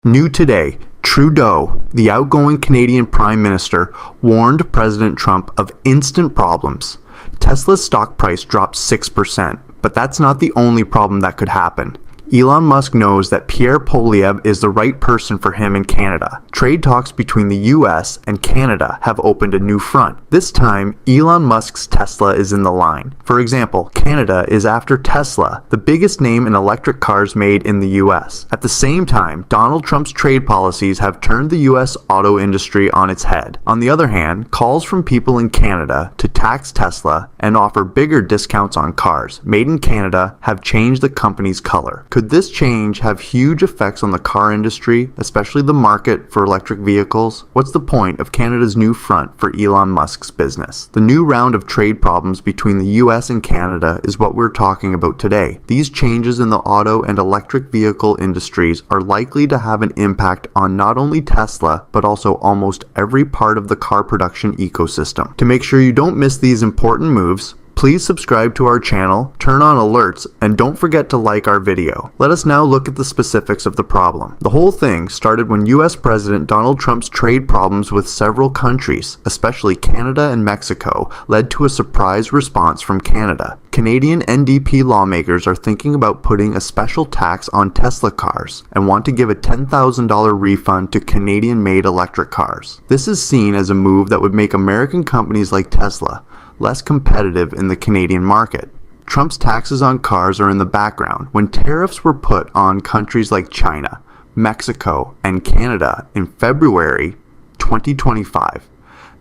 New today, Trudeau, the outgoing Canadian Prime Minister, warned President Trump of instant problems. Tesla's stock price dropped 6%, but that's not the only problem that could happen. Elon Musk knows that Pierre Poliev is the right person for him in Canada. Trade talks between the US and Canada have opened a new front. This time, Elon Musk's Tesla is in the line. For example, Canada is after Tesla, the biggest name in electric cars made in the US. At the same time, Donald Trump's trade policies have turned the US auto industry on its head. On the other hand, calls from people in Canada to tax Tesla and offer bigger discounts on cars made in Canada have changed the company's color. Could this change have huge effects on the car industry, especially the market for electric vehicles? What's the point of Canada's new front for Elon Musk's business? The new round of trade problems between the US and Canada is what we're talking about today. These changes in the auto and electric vehicle industries are likely to have an impact on not only Tesla, but also almost every part of the car production ecosystem. To make sure you don't miss these important moves, please subscribe to our channel, turn on alerts, and don't forget to like our video. Let us now look at the specifics of the problem. The whole thing started when US President Donald Trump's trade problems with several countries, especially Canada and Mexico, led to a surprise response from Canada. Canadian NDP lawmakers are thinking about putting a special tax on Tesla cars and want to give a $10,000 refund to Canadian-made electric cars. This is seen as a move that would make American companies like Tesla less competitive in the Canadian market. Trump's taxes on cars are in the background when tariffs were put on countries like China, Mexico, and Canada in February 2025.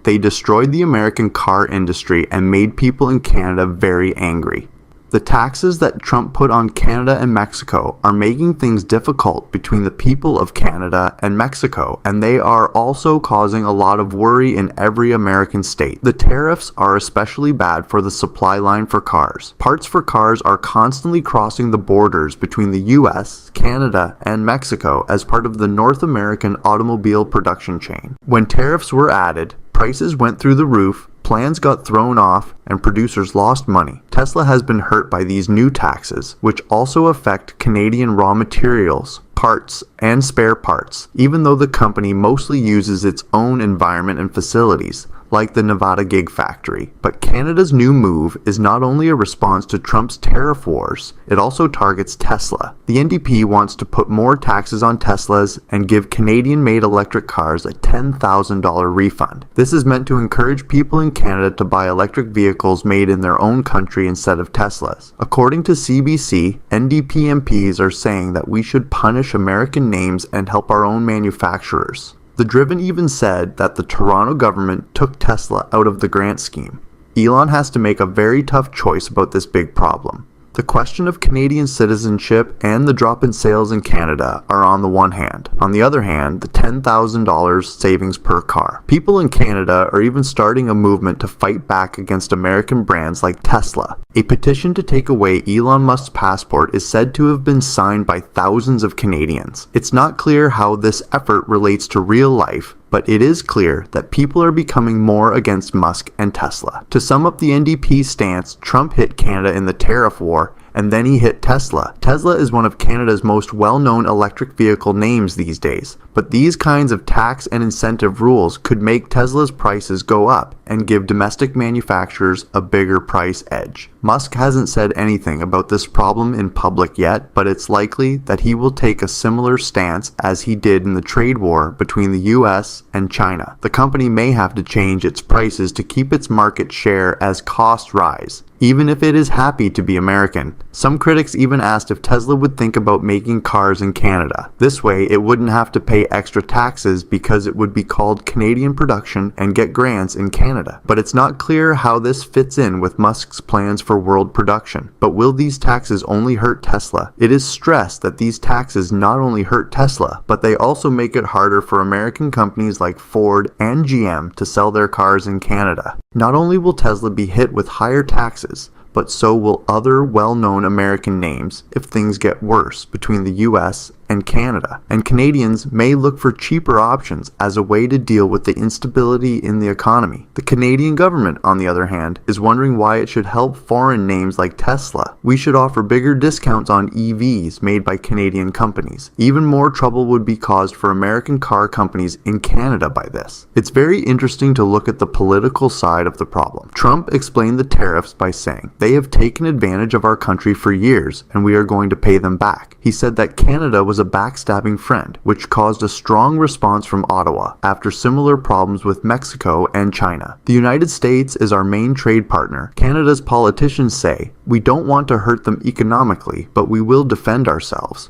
They destroyed the American car industry and made people in Canada very angry. The taxes that Trump put on Canada and Mexico are making things difficult between the people of Canada and Mexico, and they are also causing a lot of worry in every American state. The tariffs are especially bad for the supply line for cars. Parts for cars are constantly crossing the borders between the US, Canada, and Mexico as part of the North American automobile production chain. When tariffs were added, prices went through the roof, plans got thrown off, and producers lost money. Tesla has been hurt by these new taxes, which also affect Canadian raw materials, parts, and spare parts, even though the company mostly uses its own environment and facilities, like the Nevada gig factory. But Canada's new move is not only a response to Trump's tariff wars, it also targets Tesla. The NDP wants to put more taxes on Teslas and give Canadian-made electric cars a $10,000 refund. This is meant to encourage people in Canada to buy electric vehicles made in their own country instead of Teslas. According to CBC, NDP MPs are saying that we should punish American names and help our own manufacturers. The Driven even said that the Toronto government took Tesla out of the grant scheme. Elon has to make a very tough choice about this big problem. The question of Canadian citizenship and the drop in sales in Canada are on the one hand. On the other hand, the $10,000 savings per car. People in Canada are even starting a movement to fight back against American brands like Tesla. A petition to take away Elon Musk's passport is said to have been signed by thousands of Canadians. It's not clear how this effort relates to real life, but it is clear that people are becoming more against Musk and Tesla. To sum up the NDP stance, Trump hit Canada in the tariff war, and then he hit Tesla. Tesla is one of Canada's most well-known electric vehicle names these days, but these kinds of tax and incentive rules could make Tesla's prices go up and give domestic manufacturers a bigger price edge. Musk hasn't said anything about this problem in public yet, but it's likely that he will take a similar stance as he did in the trade war between the US and China. The company may have to change its prices to keep its market share as costs rise, even if it is happy to be American. Some critics even asked if Tesla would think about making cars in Canada. This way, it wouldn't have to pay extra taxes because it would be called Canadian production and get grants in Canada. But it's not clear how this fits in with Musk's plans for world production. But will these taxes only hurt Tesla? It is stressed that these taxes not only hurt Tesla, but they also make it harder for American companies like Ford and GM to sell their cars in Canada. Not only will Tesla be hit with higher taxes, but so will other well-known American names if things get worse between the US and Canada, and Canadians may look for cheaper options as a way to deal with the instability in the economy. The Canadian government, on the other hand, is wondering why it should help foreign names like Tesla. We should offer bigger discounts on EVs made by Canadian companies. Even more trouble would be caused for American car companies in Canada by this. It's very interesting to look at the political side of the problem. Trump explained the tariffs by saying, "They have taken advantage of our country for years and we are going to pay them back." He said that Canada was a backstabbing friend, which caused a strong response from Ottawa after similar problems with Mexico and China. The United States is our main trade partner. Canada's politicians say, "We don't want to hurt them economically, but we will defend ourselves."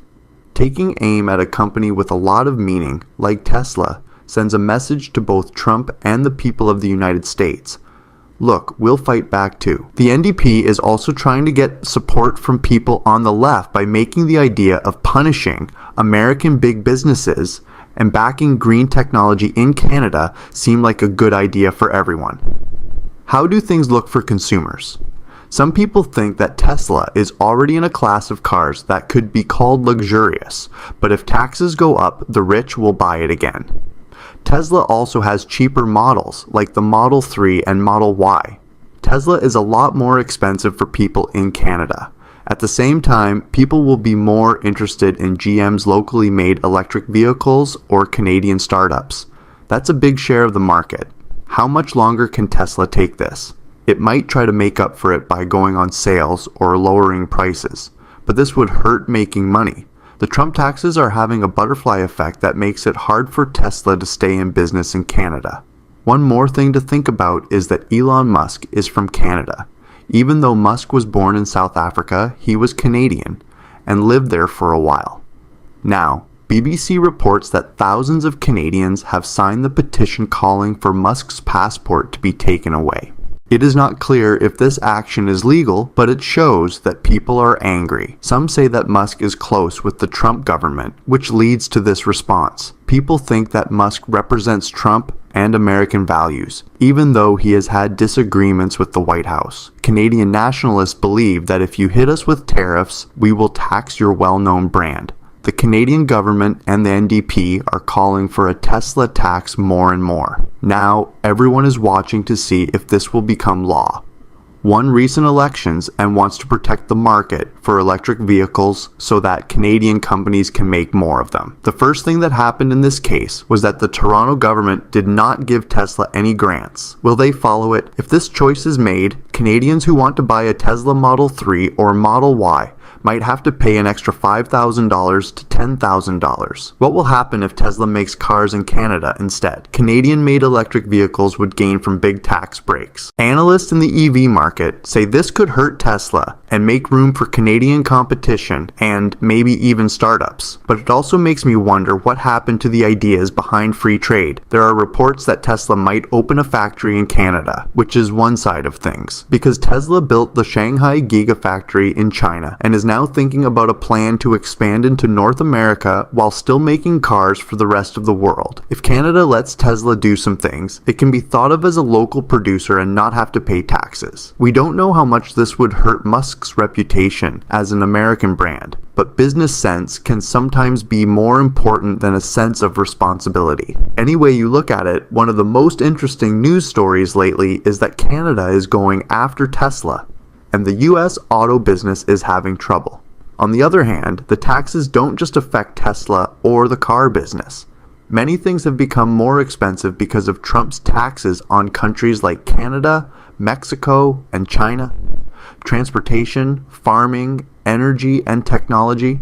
Taking aim at a company with a lot of meaning, like Tesla, sends a message to both Trump and the people of the United States. Look, we'll fight back too. The NDP is also trying to get support from people on the left by making the idea of punishing American big businesses and backing green technology in Canada seem like a good idea for everyone. How do things look for consumers? Some people think that Tesla is already in a class of cars that could be called luxurious, but if taxes go up, the rich will buy it again. Tesla also has cheaper models, like the Model 3 and Model Y. Tesla is a lot more expensive for people in Canada. At the same time, people will be more interested in GM's locally made electric vehicles or Canadian startups. That's a big share of the market. How much longer can Tesla take this? It might try to make up for it by going on sales or lowering prices, but this would hurt making money. The Trump taxes are having a butterfly effect that makes it hard for Tesla to stay in business in Canada. One more thing to think about is that Elon Musk is from Canada. Even though Musk was born in South Africa, he was Canadian and lived there for a while. Now, BBC reports that thousands of Canadians have signed the petition calling for Musk's passport to be taken away. It is not clear if this action is legal, but it shows that people are angry. Some say that Musk is close with the Trump government, which leads to this response. People think that Musk represents Trump and American values, even though he has had disagreements with the White House. Canadian nationalists believe that if you hit us with tariffs, we will tax your well-known brand. The Canadian government and the NDP are calling for a Tesla tax more and more. Now, everyone is watching to see if this will become law. Won recent elections and wants to protect the market for electric vehicles so that Canadian companies can make more of them. The first thing that happened in this case was that the Toronto government did not give Tesla any grants. Will they follow it? If this choice is made, Canadians who want to buy a Tesla Model 3 or Model Y might have to pay an extra $5,000 to $10,000. What will happen if Tesla makes cars in Canada instead? Canadian-made electric vehicles would gain from big tax breaks. Analysts in the EV market say this could hurt Tesla and make room for Canadian competition and maybe even startups. But it also makes me wonder what happened to the ideas behind free trade. There are reports that Tesla might open a factory in Canada, which is one side of things, because Tesla built the Shanghai Gigafactory in China and is now thinking about a plan to expand into North America while still making cars for the rest of the world. If Canada lets Tesla do some things, it can be thought of as a local producer and not have to pay taxes. We don't know how much this would hurt Musk's reputation as an American brand, but business sense can sometimes be more important than a sense of responsibility. Any way you look at it, one of the most interesting news stories lately is that Canada is going after Tesla, and the US auto business is having trouble. On the other hand, the taxes don't just affect Tesla or the car business. Many things have become more expensive because of Trump's taxes on countries like Canada, Mexico, and China. Transportation, farming, energy, and technology.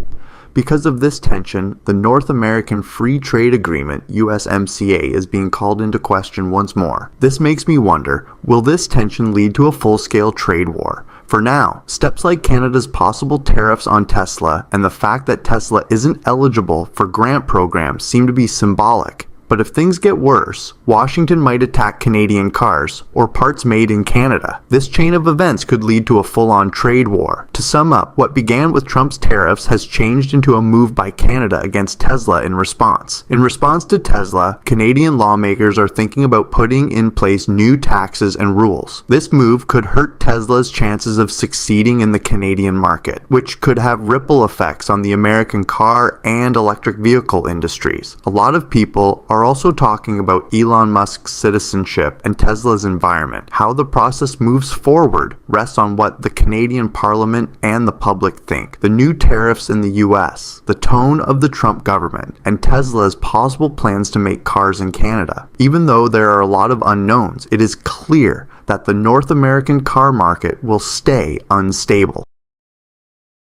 Because of this tension, the North American Free Trade Agreement, USMCA, is being called into question once more. This makes me wonder, will this tension lead to a full-scale trade war? For now, steps like Canada's possible tariffs on Tesla and the fact that Tesla isn't eligible for grant programs seem to be symbolic, but But if things get worse, Washington might attack Canadian cars or parts made in Canada. This chain of events could lead to a full-on trade war. To sum up, what began with Trump's tariffs has changed into a move by Canada against Tesla in response. In response to Tesla, Canadian lawmakers are thinking about putting in place new taxes and rules. This move could hurt Tesla's chances of succeeding in the Canadian market, which could have ripple effects on the American car and electric vehicle industries. A lot of people are also talking about Elon Musk's citizenship and Tesla's environment. How the process moves forward rests on what the Canadian Parliament and the public think. The new tariffs in the US, the tone of the Trump government, and Tesla's possible plans to make cars in Canada. Even though there are a lot of unknowns, it is clear that the North American car market will stay unstable.